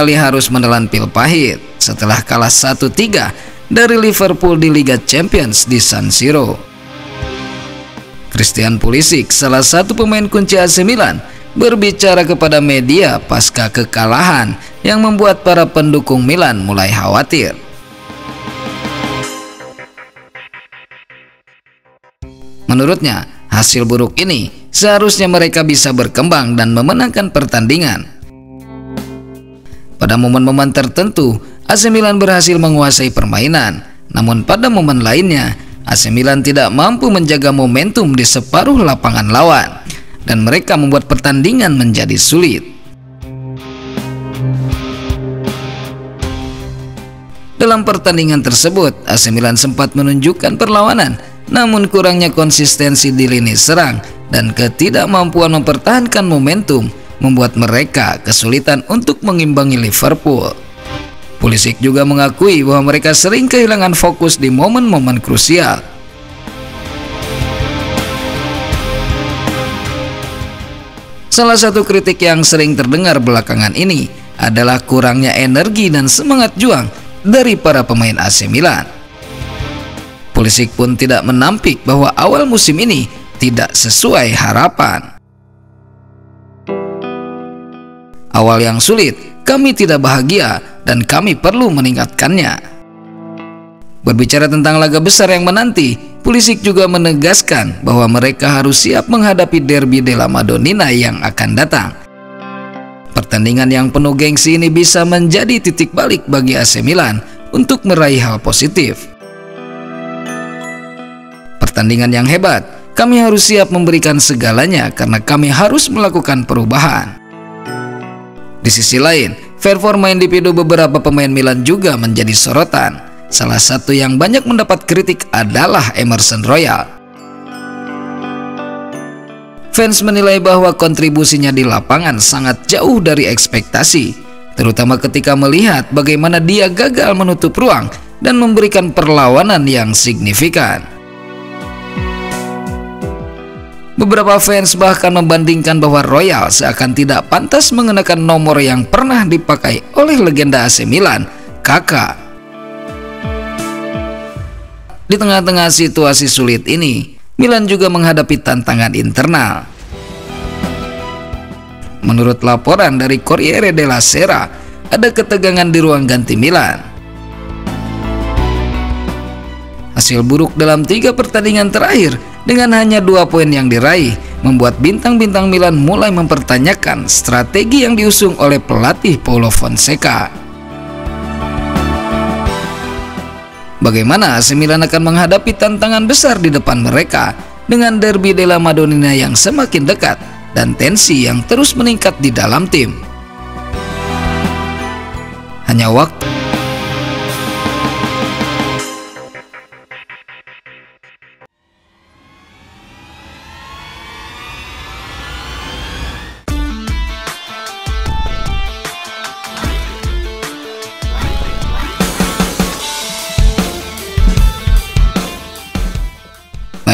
kembali harus menelan pil pahit setelah kalah 1-3 dari Liverpool di Liga Champions di San Siro. Christian Pulisic, salah satu pemain kunci AC Milan, berbicara kepada media pasca kekalahan yang membuat para pendukung Milan mulai khawatir. Menurutnya, hasil buruk ini seharusnya mereka bisa berkembang dan memenangkan pertandingan. Pada momen-momen tertentu, AC Milan berhasil menguasai permainan, namun pada momen lainnya, AC Milan tidak mampu menjaga momentum di separuh lapangan lawan, dan mereka membuat pertandingan menjadi sulit. Dalam pertandingan tersebut, AC Milan sempat menunjukkan perlawanan, namun kurangnya konsistensi di lini serang dan ketidakmampuan mempertahankan momentum membuat mereka kesulitan untuk mengimbangi Liverpool. Pulisic juga mengakui bahwa mereka sering kehilangan fokus di momen-momen krusial. Salah satu kritik yang sering terdengar belakangan ini adalah kurangnya energi dan semangat juang dari para pemain AC Milan. Pulisic pun tidak menampik bahwa awal musim ini tidak sesuai harapan. Awal yang sulit, kami tidak bahagia dan kami perlu meningkatkannya. Berbicara tentang laga besar yang menanti, Pulisic juga menegaskan bahwa mereka harus siap menghadapi Derby della Madonnina yang akan datang. Pertandingan yang penuh gengsi ini bisa menjadi titik balik bagi AC Milan untuk meraih hal positif. Pertandingan yang hebat, kami harus siap memberikan segalanya karena kami harus melakukan perubahan. Di sisi lain, performa individu beberapa pemain Milan juga menjadi sorotan. Salah satu yang banyak mendapat kritik adalah Emerson Royal. Fans menilai bahwa kontribusinya di lapangan sangat jauh dari ekspektasi, terutama ketika melihat bagaimana dia gagal menutup ruang dan memberikan perlawanan yang signifikan. Beberapa fans bahkan membandingkan bahwa Royal seakan tidak pantas mengenakan nomor yang pernah dipakai oleh legenda AC Milan, Kakak. Di tengah-tengah situasi sulit ini, Milan juga menghadapi tantangan internal. Menurut laporan dari Corriere della Sera, ada ketegangan di ruang ganti Milan. Hasil buruk dalam 3 pertandingan terakhir dengan hanya 2 poin yang diraih membuat bintang-bintang Milan mulai mempertanyakan strategi yang diusung oleh pelatih Paulo Fonseca. Bagaimana AC Milan akan menghadapi tantangan besar di depan mereka dengan Derby della Madonnina yang semakin dekat dan tensi yang terus meningkat di dalam tim? Hanya waktu.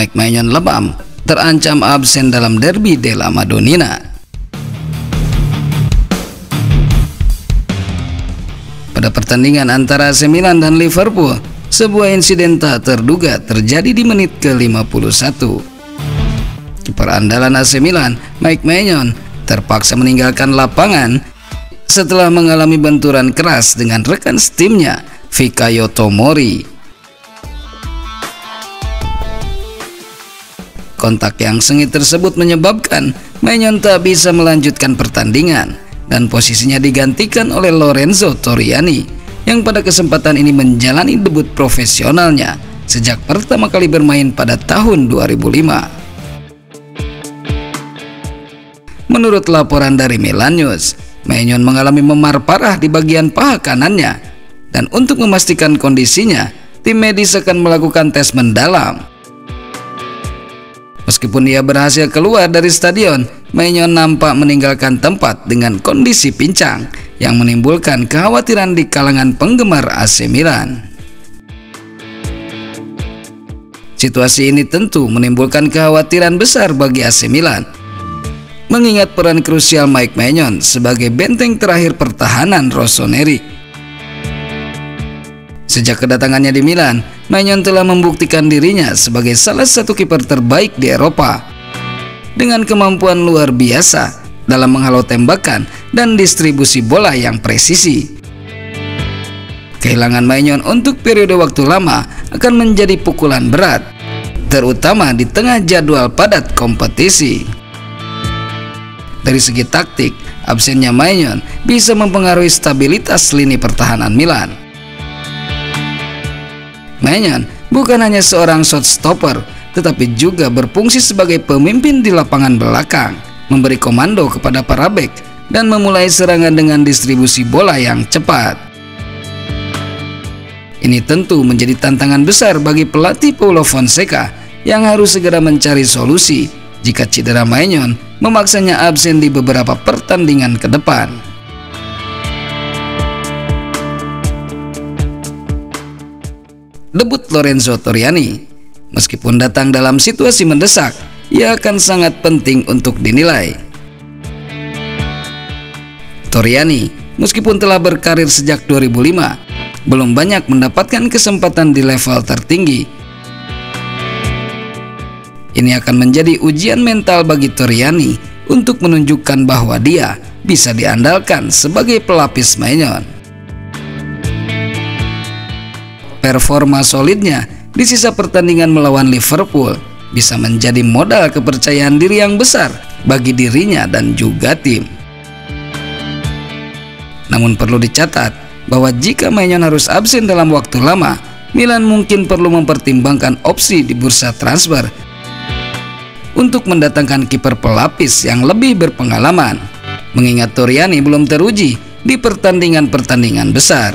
Mike Maignan lebam terancam absen dalam Derby della Madonnina. Pada pertandingan antara AC Milan dan Liverpool, sebuah insiden tak terduga terjadi di menit ke-51. Kiper andalan AC Milan, Mike Maignan, terpaksa meninggalkan lapangan setelah mengalami benturan keras dengan rekan setimnya, Fikayo Tomori. Kontak yang sengit tersebut menyebabkan Maignan tak bisa melanjutkan pertandingan dan posisinya digantikan oleh Lorenzo Torriani yang pada kesempatan ini menjalani debut profesionalnya sejak pertama kali bermain pada tahun 2005. Menurut laporan dari Milan News, Maignan mengalami memar parah di bagian paha kanannya dan untuk memastikan kondisinya, tim medis akan melakukan tes mendalam. Meskipun ia berhasil keluar dari stadion, Maignan nampak meninggalkan tempat dengan kondisi pincang yang menimbulkan kekhawatiran di kalangan penggemar AC Milan. Situasi ini tentu menimbulkan kekhawatiran besar bagi AC Milan. mengingat peran krusial Mike Maignan sebagai benteng terakhir pertahanan Rossoneri. Sejak kedatangannya di Milan, Maignan telah membuktikan dirinya sebagai salah satu kiper terbaik di Eropa dengan kemampuan luar biasa dalam menghalau tembakan dan distribusi bola yang presisi. Kehilangan Maignan untuk periode waktu lama akan menjadi pukulan berat, terutama di tengah jadwal padat kompetisi. Dari segi taktik, absennya Maignan bisa mempengaruhi stabilitas lini pertahanan Milan. Maignan bukan hanya seorang shot stopper, tetapi juga berfungsi sebagai pemimpin di lapangan belakang, memberi komando kepada para bek, dan memulai serangan dengan distribusi bola yang cepat. Ini tentu menjadi tantangan besar bagi pelatih Paulo Fonseca yang harus segera mencari solusi jika cedera Maignan memaksanya absen di beberapa pertandingan ke depan. Debut Lorenzo Torriani. Meskipun datang dalam situasi mendesak, ia akan sangat penting untuk dinilai. Torriani, meskipun telah berkarir sejak 2005, belum banyak mendapatkan kesempatan di level tertinggi. Ini akan menjadi ujian mental bagi Torriani untuk menunjukkan bahwa dia bisa diandalkan sebagai pelapis Maignan. Performa solidnya di sisa pertandingan melawan Liverpool bisa menjadi modal kepercayaan diri yang besar bagi dirinya dan juga tim. Namun perlu dicatat bahwa jika Maignan harus absen dalam waktu lama, Milan mungkin perlu mempertimbangkan opsi di bursa transfer untuk mendatangkan kiper pelapis yang lebih berpengalaman, mengingat Torriani belum teruji di pertandingan-pertandingan besar.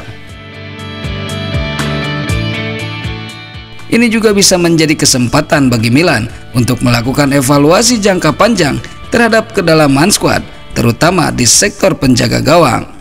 Ini juga bisa menjadi kesempatan bagi Milan untuk melakukan evaluasi jangka panjang terhadap kedalaman skuad, terutama di sektor penjaga gawang.